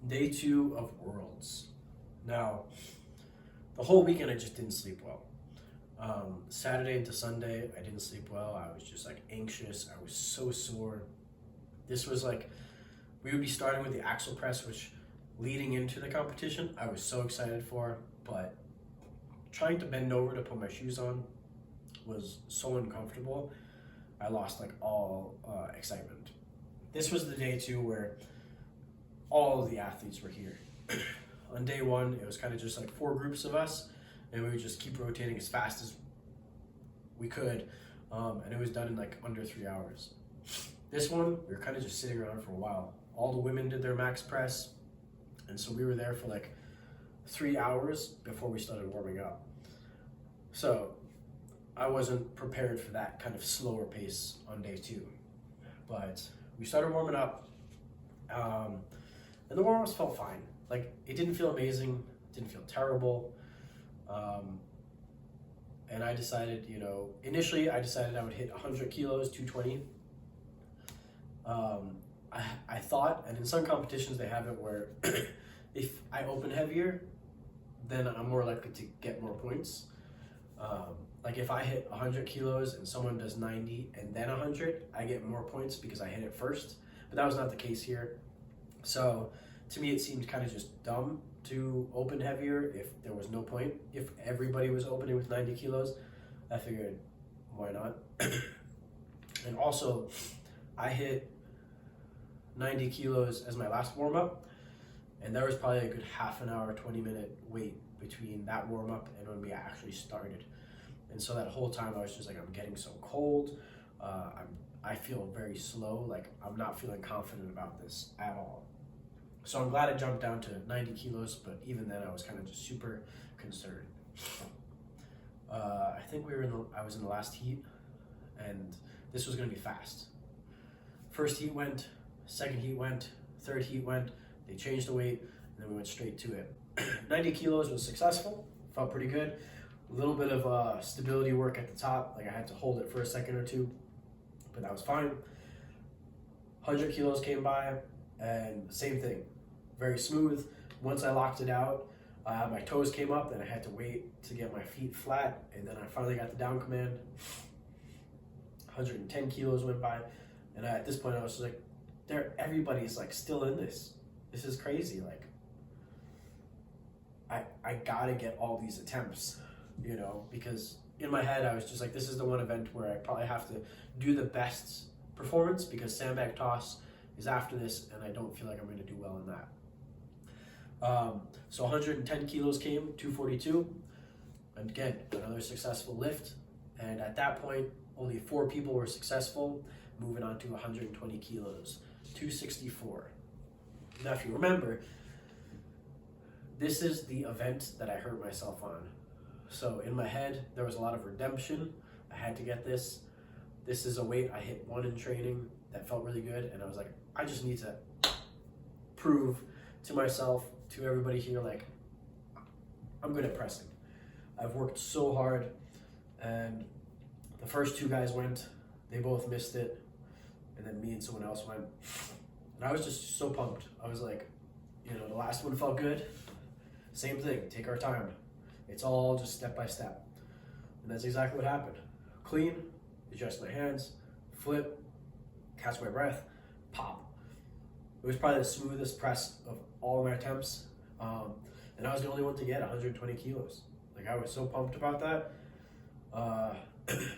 Day 2 of Worlds. Now, the whole weekend I just didn't sleep well. Saturday into Sunday, I didn't sleep well. I was just like anxious. I was so sore. This was like, we would be starting with the axle press, which leading into the competition, I was so excited for, but trying to bend over to put my shoes on was so uncomfortable. I lost like all excitement. This was the day 2 where all of the athletes were here. On day 1, it was kind of just like 4 groups of us, and we would just keep rotating as fast as we could, and it was done in like under 3 hours. This one, we were kind of just sitting around for a while. All the women did their max press, and so we were there for like 3 hours before we started warming up. So I wasn't prepared for that kind of slower pace on day 2, but we started warming up, and the warm-ups felt fine. Like, it didn't feel amazing, didn't feel terrible. And I decided, initially I decided I would hit 100 kilos, 220. I thought, and in some competitions they have it where if I open heavier, then I'm more likely to get more points. Like if I hit 100 kilos and someone does 90 and then 100, I get more points because I hit it first. But that was not the case here. So to me, it seemed kind of just dumb to open heavier if there was no point. If everybody was opening with 90 kilos, I figured, why not? And also, I hit 90 kilos as my last warm-up, and there was probably a good half an hour, 20-minute wait between that warm-up and when we actually started. And so that whole time I was just like, I'm getting so cold, I feel very slow, like I'm not feeling confident about this at all. So I'm glad I jumped down to 90 kilos, but even then I was kind of just super concerned. I think I was in the last heat, and this was gonna be fast. First heat went, second heat went, third heat went, they changed the weight, and then we went straight to it. 90 kilos was successful, felt pretty good. A little bit of stability work at the top, like I had to hold it for a second or two, but that was fine. 100 kilos came by, and same thing, very smooth. Once I locked it out, my toes came up, and I had to wait to get my feet flat, and then I finally got the down command. 110 kilos went by, and at this point I was just like, everybody's like still in this. This is crazy. Like, I gotta get all these attempts, because in my head I was just like, this is the one event where I probably have to do the best performance because sandbag toss is after this, and I don't feel like I'm going to do well in that. So 110 kilos came, 242, and again, another successful lift. And at that point, only 4 people were successful, moving on to 120 kilos, 264. Now, if you remember, this is the event that I hurt myself on. So in my head, there was a lot of redemption. I had to get this. This is a weight I hit one in training that felt really good, and I was like, I just need to prove to myself, to everybody here, like, I'm good at pressing. I've worked so hard, and the first 2 guys went, they both missed it, and then me and someone else went, and I was just so pumped. I was like, the last one felt good. Same thing, take our time. It's all just step by step. And that's exactly what happened. Clean, adjust my hands, flip, catch my breath, pop. It was probably the smoothest press of all my attempts. And I was the only one to get 120 kilos. Like, I was so pumped about that.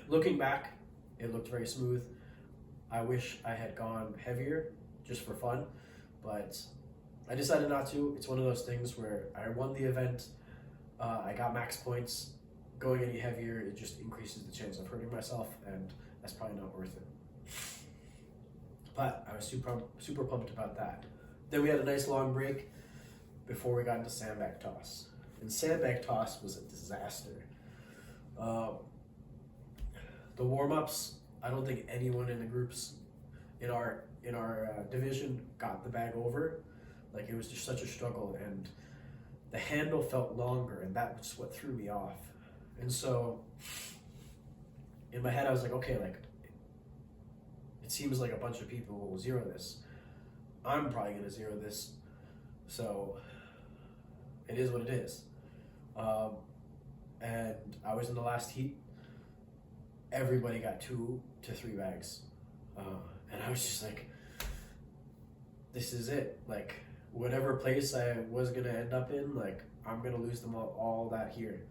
Looking back, it looked very smooth. I wish I had gone heavier just for fun, but I decided not to. It's one of those things where I won the event. I got max points. Going any heavier, it just increases the chance of hurting myself, and that's probably not worth it. But I was super pumped about that. Then we had a nice long break before we got into sandbag toss. And sandbag toss was a disaster. The warm-ups, I don't think anyone in the groups in our division got the bag over. Like, it was just such a struggle, and the handle felt longer, and that was what threw me off. And so in my head I was like, okay, like, it seems like a bunch of people will zero this. I'm probably gonna zero this. So it is what it is. And I was in the last heat. Everybody got 2 to 3 bags. And I was just like, this is it. Like, whatever place I was going to end up in, like, I'm going to lose them all that here.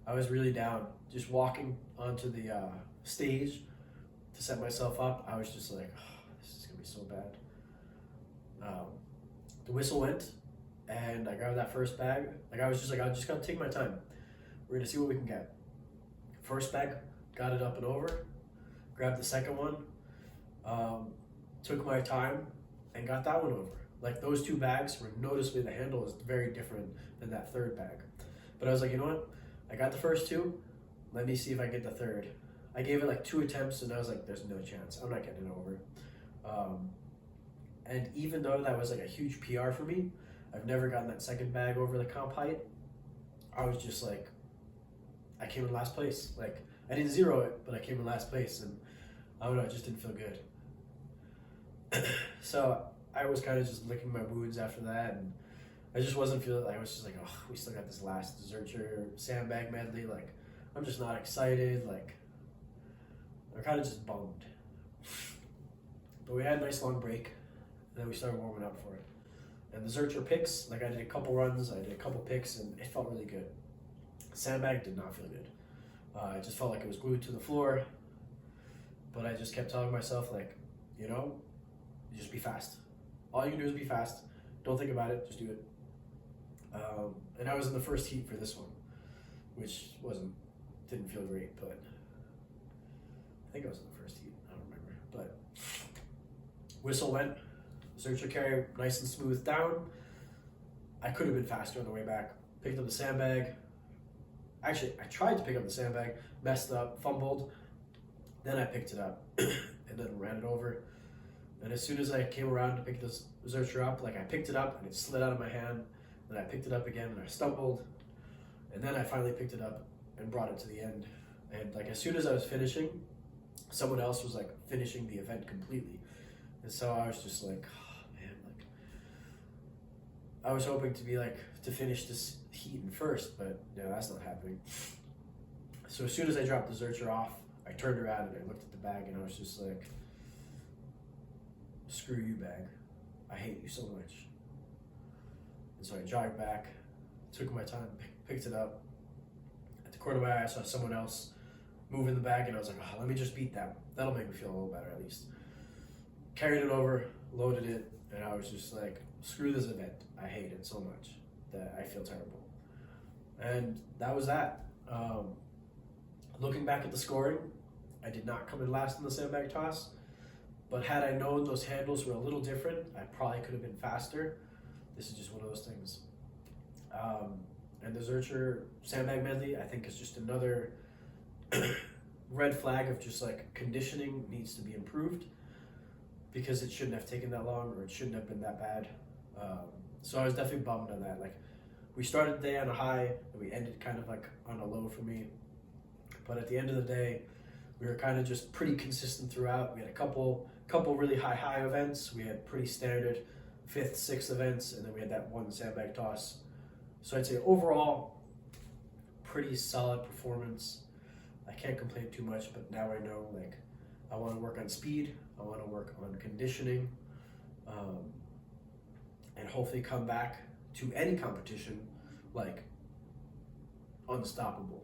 I was really down. Just walking onto the stage to set myself up, I was just like, oh, this is going to be so bad. The whistle went, and I grabbed that first bag. Like, I was just like, I'm just going to take my time. We're going to see what we can get. First bag, got it up and over. Grabbed the second one. Took my time and got that one over. Like, those 2 bags were noticeably, the handle is very different than that third bag. But I was like, you know what? I got the first 2. Let me see if I get the third. I gave it like 2 attempts and I was like, there's no chance. I'm not getting it over. And even though that was like a huge PR for me, I've never gotten that second bag over the comp height. I was just like, I came in last place. Like, I didn't zero it, but I came in last place, and I don't know, it just didn't feel good. So I was kind of just licking my wounds after that, and I just wasn't feeling. I was just like, oh, we still got this last Zercher sandbag medley. Like, I'm just not excited. Like, I'm kind of just bummed. But we had a nice long break, and then we started warming up for it. And the Zercher picks, like, I did a couple runs, I did a couple picks, and it felt really good. Sandbag did not feel good. I just felt like it was glued to the floor, but I just kept telling myself, like, you know, just be fast. All you can do is be fast. Don't think about it, just do it. And I was in the first heat for this one, which didn't feel great, but I think I was in the first heat, I don't remember. But whistle went, Zercher carry nice and smooth down. I could have been faster on the way back. Picked up the sandbag. Actually, I tried to pick up the sandbag, messed up, fumbled. Then I picked it up and then ran it over. And as soon as I came around to pick this Zercher up, like, I picked it up and it slid out of my hand. Then I picked it up again and I stumbled. And then I finally picked it up and brought it to the end. And like, as soon as I was finishing, someone else was like finishing the event completely. And so I was just like, oh man, like, I was hoping to be like, to finish this heat in first, but no, that's not happening. So as soon as I dropped the Zercher off, I turned around and I looked at the bag and I was just like, screw you, bag. I hate you so much. And so I jogged back, took my time, picked it up. At the corner of my eye, I saw someone else moving the bag and I was like, oh, let me just beat them. That'll make me feel a little better at least. Carried it over, loaded it, and I was just like, screw this event. I hate it so much that I feel terrible. And that was that. Looking back at the scoring, I did not come in last in the sandbag toss, but had I known those handles were a little different, I probably could have been faster. This is just one of those things. And the Zercher sandbag medley, I think, is just another red flag of just like conditioning needs to be improved, because it shouldn't have taken that long, or it shouldn't have been that bad. So I was definitely bummed on that. Like, we started the day on a high and we ended kind of like on a low for me. But at the end of the day, we were kind of just pretty consistent throughout. We had a couple really high events. We had pretty standard 5th, 6th events, and then we had that one sandbag toss. So I'd say overall, pretty solid performance. I can't complain too much, but now I know, like, I want to work on speed. I want to work on conditioning, and hopefully come back to any competition like unstoppable.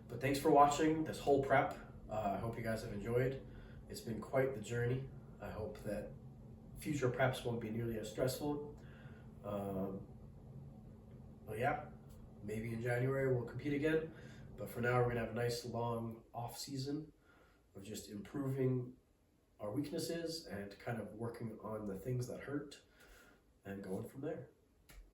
But thanks for watching this whole prep. I hope you guys have enjoyed. It's been quite the journey. I hope that future preps won't be nearly as stressful. But yeah, maybe in January we'll compete again. But for now, we're gonna have a nice long off season of just improving our weaknesses and kind of working on the things that hurt and going from there.